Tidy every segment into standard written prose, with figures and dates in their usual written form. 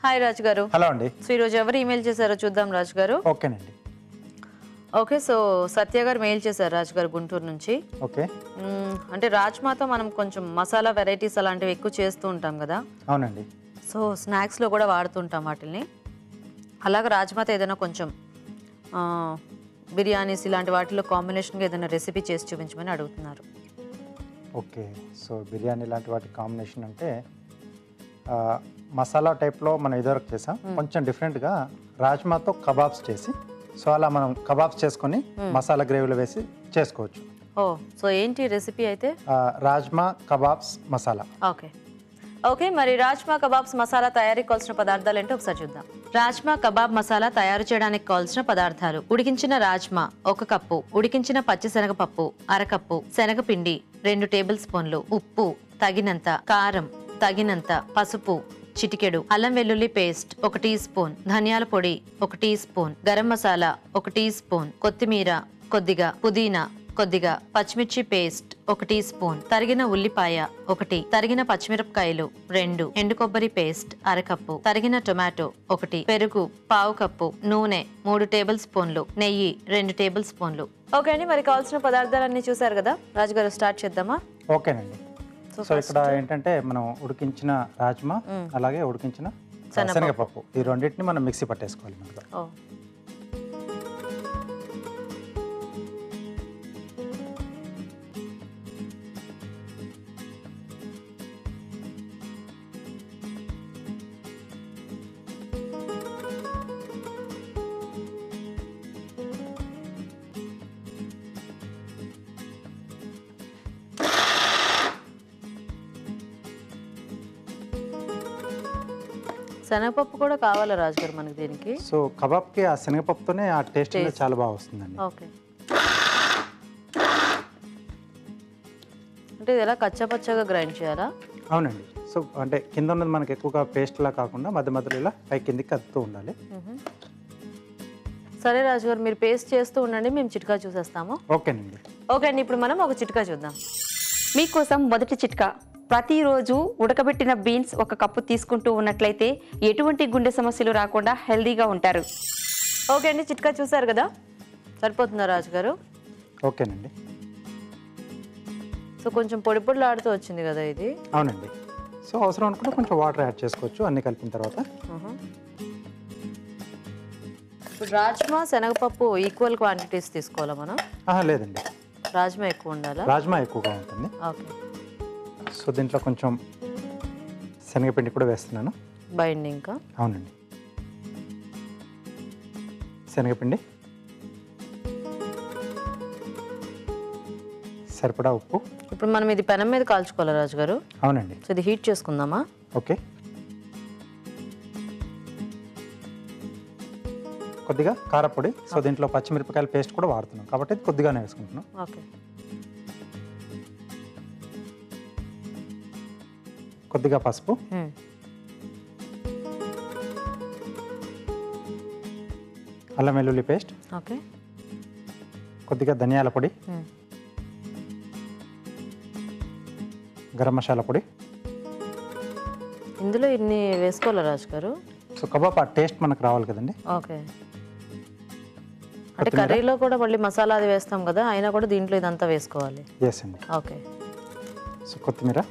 Hi Raj గారు. Hello అండి. So ఈరోజు ఎవరు ఈమెయిల్ చేశారో చూద్దాం రాజ్ గారు. ఓకేనండి. ఓకే, సో సత్య గారు మెయిల్ చేశారు రాజ్ గారు గుంటూరు నుంచి. ఓకే. అంటే రాజ్మాతో మనం కొంచెం మసాలా వెరైటీస్ అలాంటివి ఎక్కువ చేస్తూ ఉంటాం కదా. అవునండి. సో స్నాక్స్లో కూడా వాడుతుంటాం వాటిని. అలాగే రాజ్మాతో ఏదైనా కొంచెం బిర్యానీస్ ఇలాంటి వాటిలో కాంబినేషన్గా ఏదైనా రెసిపీ చేసి చూపించమని అడుగుతున్నారు. ఓకే, సో బిర్యానీ లాంటి వాటి కాంబినేషన్ అంటే మసాలా టైప్లో మనం ఇదివరకు చేసాం. కొంచెం డిఫరెంట్గా రాజ్మాతో కబాబ్స్ చేసి, సో అలా మనం కబాబ్స్ చేసుకొని మసాలా గ్రేవీలో వేసి చేసుకోవచ్చు. ఓ, సో ఏంటి రెసిపీ అయితే? Rajma kebabs masala. Okay okay, మరి రాజ్మా కబాబ్స్ మసాలా తయారీకి కావాల్సిన పదార్థాలు ఏంటో ఒకసారి చూద్దాం. రాజ్మా కబాబ్ మసాలా తయారు చేయడానికి కావాల్సిన పదార్థాలు: ఉడికించిన రాజ్మా 1 కప్పు, ఉడికించిన పచ్చిశనగపప్పు 1/2 కప్పు, శనగపిండి 2 టేబుల్ స్పూన్లు, ఉప్పు తగినంత, కారం తగినంత, పసుపు చిటికెడు, అల్లం వెల్లుల్లి పేస్ట్ 1 టీ స్పూన్, ధనియాల పొడి 1 teaspoon, garam masala 1 teaspoon, కొత్తిమీర కొద్దిగా, పుదీనా కొద్దిగా, పచ్చిమిర్చి పేస్ట్ 1 టీ స్పూన్, తరిగిన ఉల్లిపాయ 1, తరిగిన పచ్చిమిరపకాయలు 2, ఎండు కొబ్బరి పేస్ట్ 1/2 కప్పు, తరిగిన టొమాటో 1, పెరుగు 1/2 కప్పు, నూనె 3 టేబుల్ స్పూన్లు, నెయ్యి 2 టేబుల్ స్పూన్లు. ఓకే అండి, మరి కావాల్సిన పదార్థాలన్నీ చూసారు కదా రాజుగారు, స్టార్ట్ చేద్దామా? ఓకేనండి. సో ఇక్కడ ఏంటంటే మనం ఉడికించిన రాజ్మా అలాగే ఉడికించిన శనగపప్పు ఈ రెండింటిని మనం మిక్సీ పట్టేసుకోవాలి ముందుగా. శనగపప్పు కూడా కావాలా రాజుగారు మనకి దీనికి? సో కబాబ్కి ఆ శనగపప్పుతోనే ఆ టేస్ట్ చాలా బాగా వస్తుందండి. ఓకే, అంటే ఇది ఎలా కచ్చపచ్చగా గ్రైండ్ చేయాలా? అవునండి. సో అంటే కింద ఉన్నది మనకి ఎక్కువగా పేస్ట్లా కాకుండా మధ్య మధ్యలో ఇలా పై కిందికి కదుతూ ఉండాలి. సరే రాజుగారు, మీరు పేస్ట్ చేస్తూ ఉండండి, మేము చిట్కా చూసేస్తాము. ఓకేనండి. ఓకే అండి, ఇప్పుడు మనం ఒక చిట్కా చూద్దాం. మీకోసం మొదటి చిట్కా: ప్రతిరోజు ఉడకబెట్టిన బీన్స్ 1 కప్పు తీసుకుంటూ ఉన్నట్లయితే ఎటువంటి గుండె సమస్యలు రాకుండా హెల్దీగా ఉంటారు. ఓకే అండి, చిట్కా చూసారు కదా, సరిపోతుందా రాజుగారు? ఓకేనండి. సో కొంచెం పొడి పొడిలాడుతూ వచ్చింది కదా ఇది. అవునండి. సో అవసరం అనుకుంటే కొంచెం వాటర్ యాడ్ చేసుకోవచ్చు అన్ని కలిపిన తర్వాత. ఇప్పుడు రాజ్మా శనగపప్పు ఈక్వల్ క్వాంటిటీస్ తీసుకోవాలా మనం? లేదండి, రాజ్మా ఎక్కువ ఉండాలా? రాజ్మా ఎక్కువగా ఉంటుంది. ఓకే. సో దీంట్లో కొంచెం శనగపిండి కూడా వేస్తున్నాను బైండింగ్. అవునండి. శనగపిండి, సరిపడా ఉప్పు. ఇప్పుడు మనం ఇది పెనం మీద కాల్చుకోవాలా రాజుగారు? అవునండి. సో ఇది హీట్ చేసుకుందామా? ఓకే. కొద్దిగా కారపొడి. సో దీంట్లో పచ్చిమిరపకాయల పేస్ట్ కూడా వాడుతున్నాం కాబట్టి కొద్దిగానే వేసుకుంటున్నాం. ఓకే. కొద్దిగా పసుపు, అల్లం వెల్లుల్లి పేస్ట్, ఓకే, కొద్దిగా ధనియాల పొడి, గరం మసాలా పొడి. ఇందులో ఇన్ని వేసుకోవాలా రాజుగారు? సో కబాబ్ ఆ టేస్ట్ మనకు రావాలి కదండి. ఓకే, అంటే కర్రీలో కూడా మళ్ళీ మసాలా అది వేస్తాం కదా, అయినా కూడా దీంట్లో ఇదంతా వేసుకోవాలి. ఎస్ అండి. ఓకే. సో కొత్తిమీర,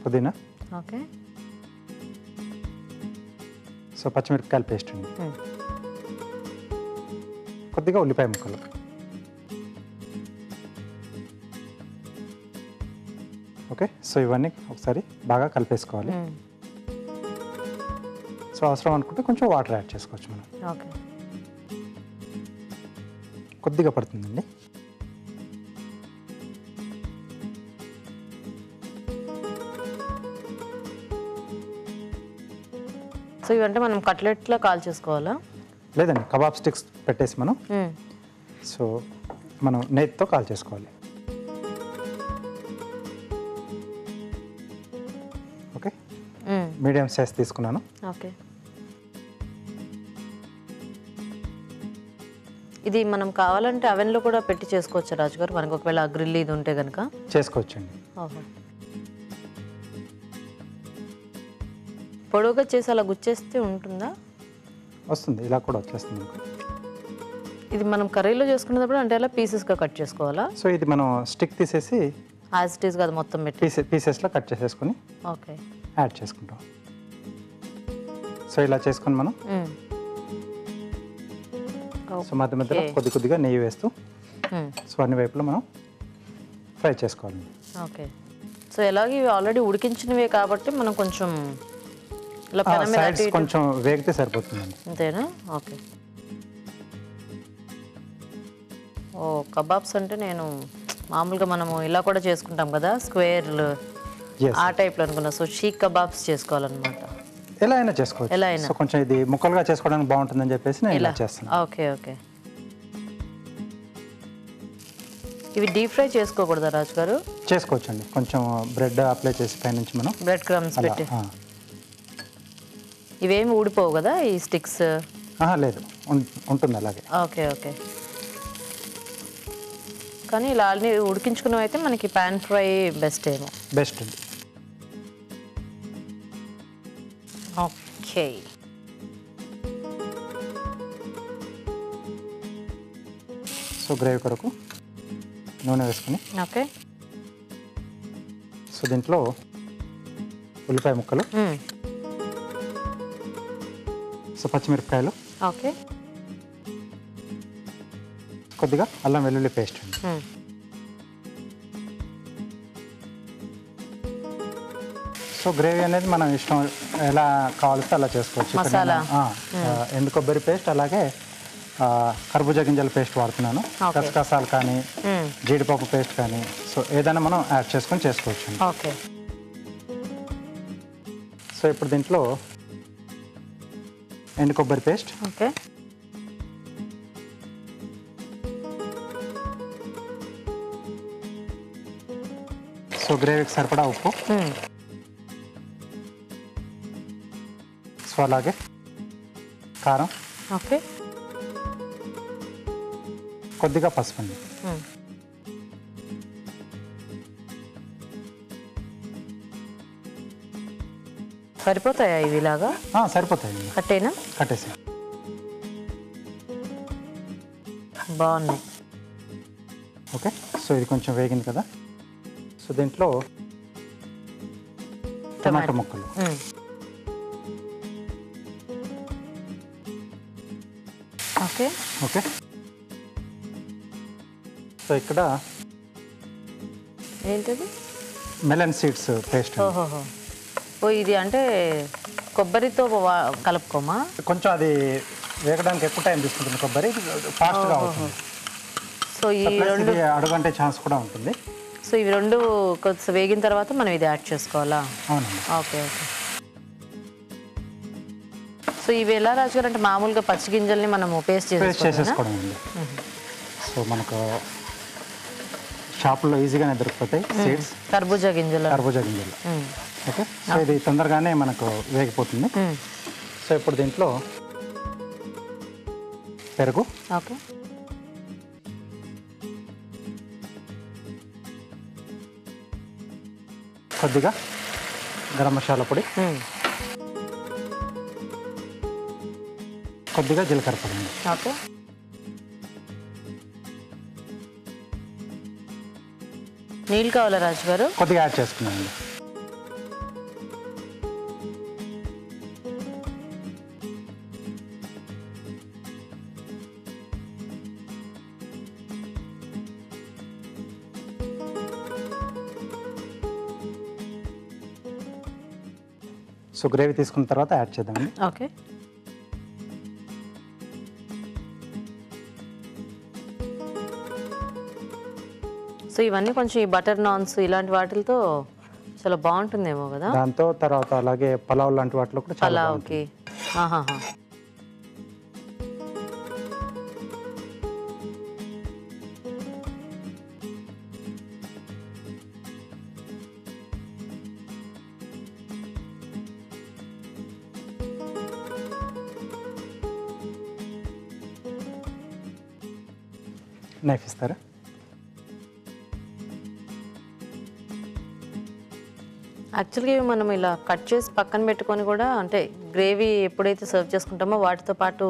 పుదీనా, ఓకే. సో పచ్చిమిరపకాయల పేస్ట్ అండి, కొద్దిగా ఉల్లిపాయ ముక్కలు, ఓకే. సో ఇవన్నీ ఒకసారి బాగా కలిపేసుకోవాలి. సో అవసరం అనుకుంటే కొంచెం వాటర్ యాడ్ చేసుకోవచ్చు మనం. ఓకే. కొద్దిగా పడుతుందండి. సో ఇవంటే మనం కట్లెట్లో కాల్ చేసుకోవాలా? లేదండి, కబాబ్ స్టిక్స్ పెట్టేసి మనం సో మనం నెయ్యితో కాల్ చేసుకోవాలి. ఓకే, మీడియం సైజ్ తీసుకున్నాను. ఓకే. ఇది మనం కావాలంటే అవెన్లో కూడా పెట్టి చేసుకోవచ్చు రాజుగారు, మనకు ఒకవేళ గ్రిల్ ఇది ఉంటే కనుక చేసుకోవచ్చండి. ఓహో. పొడవుగా చేసి అలా గుచ్చేస్తే ఉంటుందా? వస్తుంది, ఇలా కూడా వచ్చేస్తుంది మీకు. ఇది మనం కర్రీలో చేసుకునేటప్పుడు అంటే ఎలా పీసెస్గా కట్ చేసుకోవాలా? సో ఇది మనం స్టిక్ తీసేసి యాజ్ ఇట్ ఈస్ కదా మొత్తం పెట్టి. పీసెస్లో కట్ చేసేసుకొని ఓకే. యాడ్ చేసుకుంటాం. సో ఇలా చేసుకొని మనం సో మధ్య మధ్యలో కొద్ది కొద్దిగా నెయ్యి వేస్తూ సో అన్ని వైపులో మనం ఫ్రై చేసుకోవాలి. ఓకే. సో ఎలాగ ఇవి ఆల్రెడీ ఉడికించినవే కాబట్టి మనం కొంచెం ఇలా పెనం మీద సైడ్స్ కొంచెం వేగితే సరిపోతుందండి. అంతేనా? ఓకే. ఓ కబాబ్స్ అంటే నేను మామూలుగా మనము ఇలా కూడా చేసుకుంటాం కదా స్క్వేర్లు, ఆ టైప్లో అనుకున్నా. సో షీక్ కబాబ్స్ చేసుకోవాలన్నమాట. ఎలా అయినా చేసుకోవచ్చు. ఎలా అయినా. సో కొంచెం ఇది ముక్కలుగా చేసుకోవడానికి బాగుంటుందని చెప్పేసి నేను ఇలా చేస్తాను. Okay okay. ఇవి డీప్ ఫ్రై చేసుకోకూడదా రాజు గారు? చేసుకోవచ్చండి. కొంచెం బ్రెడ్ అప్లై చేసి పైనుంచి మనం బ్రెడ్ క్రమ్స్ పెట్టి. ఇవేమి ఊడిపోవు కదా ఈ స్టిక్స్? లేదు, ఉంటుంది అలాగే. Okay okay. కానీ ఇలా అన్ని ఉడికించుకున్నవి అయితే మనకి పాన్ ఫ్రై బెస్ట్ ఏమో. బెస్ట్ అండి. ఓకే. సో గ్రేవీ కొరకు నూనె వేసుకుని ఓకే. సో దీంట్లో ఉల్లిపాయ ముక్కలు, సో పచ్చిమిరపకాయలు, ఓకే, కొద్దిగా అల్లం వెల్లుల్లి పేస్ట్ అండి. సో గ్రేవీ అనేది మనం ఇష్టం ఎలా కావాలిస్తే అలా చేసుకోవచ్చు. మసాలా ఎండు కొబ్బరి పేస్ట్, అలాగే కర్బూజా గింజల పేస్ట్ వాడుతున్నాను. గసగసాలు కానీ జీడిపప్పు పేస్ట్ కానీ సో ఏదైనా మనం యాడ్ చేసుకొని చేసుకోవచ్చు. ఓకే. సో ఇప్పుడు దీంట్లో ఎండు కొబ్బరి పేస్ట్, ఓకే, సో గ్రేవీకి సరిపడా ఉప్పు, సో అలాగే కారం, ఓకే, కొద్దిగా పసుపు అండి. సరిపోతాయా ఇవి ఇలాగా? సరిపోతాయండి. కట్టేనా? కట్టేసి బాగున్నాయి. ఓకే. సో ఇది కొంచెం వేగింది కదా. సో దీంట్లో టమాటో ముక్కలు, ఓకే ఓకే. సో ఇక్కడ ఏంటది? Melon seeds paste. ఓహోహో. ఓ ఇది అంటే కొబ్బరితో కలుపుకోమా? కొంచెం అది వేగడానికి ఎక్కువ టైం తీసుకుంటుంది. కొబ్బరి ఫాస్ట్గా అవుతుంది. సో ఈ రెండు అడుగంటే ఛాన్స్ కూడా ఉంటుంది. సో ఇవి రెండు కొంచెం వేగిన తర్వాత మనం ఇది యాడ్ చేసుకోవాలా? అవునండి. Okay okay. సో ఇవి ఎలా రాజుగారు అంటే మామూలుగా పచ్చి గింజల్ని మనము పేస్ట్ చేసేసుకోవడం అండి. సో మనకు షాపుల్లో ఈజీగానే దొరికిపోతాయి సీడ్స్, కర్బూజా గింజలు. ఓకే. సో ఇది తొందరగానే మనకు వేగిపోతుంది. సో ఇప్పుడు దీంట్లో పెరుగు, ఓకే, కొద్దిగా గరం మసాలా పొడి, కొద్దిగా జీలకర్ర పొడి. ఓకే. నీళ్ళు కావాలా రాజుగారు? కొద్దిగా యాడ్ చేసుకున్నానండి. సో గ్రేవీ తీసుకున్న తర్వాత యాడ్ చేద్దామండి. ఓకే. సో ఇవన్నీ కొంచెం ఈ బటర్ నాన్స్ ఇలాంటి వాటితో చాలా బాగుంటుందేమో కదా. దాంతో తర్వాత అలాగే పలావ్ లాంటి వాటిలో కూడా చాలా పలావ్కి. ఆహాహా. నైఫ్ ఇస్తారా? యాక్చువల్గా ఇవి మనం ఇలా కట్ చేసి పక్కన పెట్టుకొని కూడా అంటే గ్రేవీ ఎప్పుడైతే సర్వ్ చేసుకుంటామో వాటితో పాటు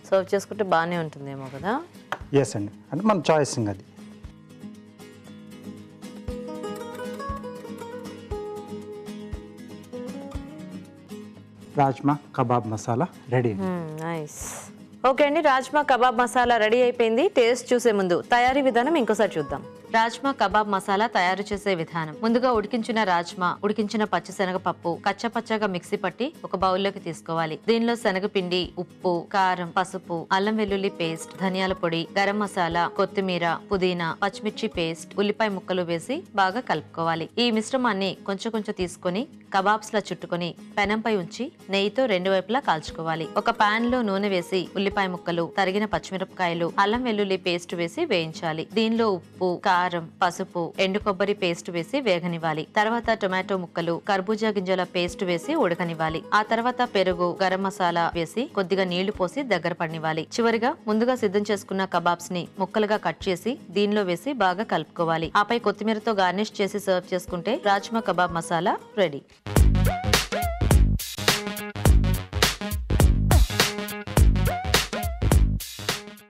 సర్వ్ చేసుకుంటే బాగానే ఉంటుందేమో కదా. ఎస్ అండి, అంటే మన చాయిసింగ్ అది. Rajma kebab masala ready. Nice. Okay అండి, రాజ్మా కబాబ్ మసాలా రెడీ అయిపోయింది. టేస్ట్ చూసే ముందు తయారీ విధానం ఇంకోసారి చూద్దాం. రాజ్మా కబాబ్ మసాలా తయారు చేసే విధానం: ముందుగా ఉడికించిన రాజ్మా, ఉడికించిన పచ్చిశనగపప్పు కచ్చపచ్చగా మిక్సీ పట్టి ఒక బౌల్లోకి తీసుకోవాలి. దీనిలో శనగపిండి, ఉప్పు, కారం, పసుపు, అల్లం వెల్లుల్లి పేస్ట్, ధనియాల పొడి, గరం మసాలా, కొత్తిమీర, పుదీనా, పచ్చిమిర్చి పేస్ట్, ఉల్లిపాయ ముక్కలు వేసి బాగా కలుపుకోవాలి. ఈ మిశ్రమాన్ని కొంచెం కొంచెం తీసుకొని కబాబ్స్ లా చుట్టుకొని పెనంపై ఉంచి నెయ్యితో రెండు వైపులా కాల్చుకోవాలి. ఒక పాన్ లో నూనె వేసి ఉల్లిపాయ ముక్కలు, తరిగిన పచ్చిమిరపకాయలు, అల్లం వెల్లుల్లి పేస్ట్ వేసి వేయించాలి. దీనిలో ఉప్పు, కారం, పసుపు, ఎండు కొబ్బరి పేస్ట్ వేసి వేగనివ్వాలి. తర్వాత టొమాటో ముక్కలు, కర్బూజా గింజల పేస్ట్ వేసి ఉడకనివ్వాలి. ఆ తర్వాత పెరుగు, గరం మసాలా వేసి కొద్దిగా నీళ్లు పోసి దగ్గర పడినివ్వాలి. చివరిగా ముందుగా సిద్ధం చేసుకున్న కబాబ్స్ ని ముక్కలుగా కట్ చేసి దీనిలో వేసి బాగా కలుపుకోవాలి. ఆపై కొత్తిమీరతో గార్నిష్ చేసి సర్వ్ చేసుకుంటే రాజ్మా కబాబ్ మసాలా రెడీ.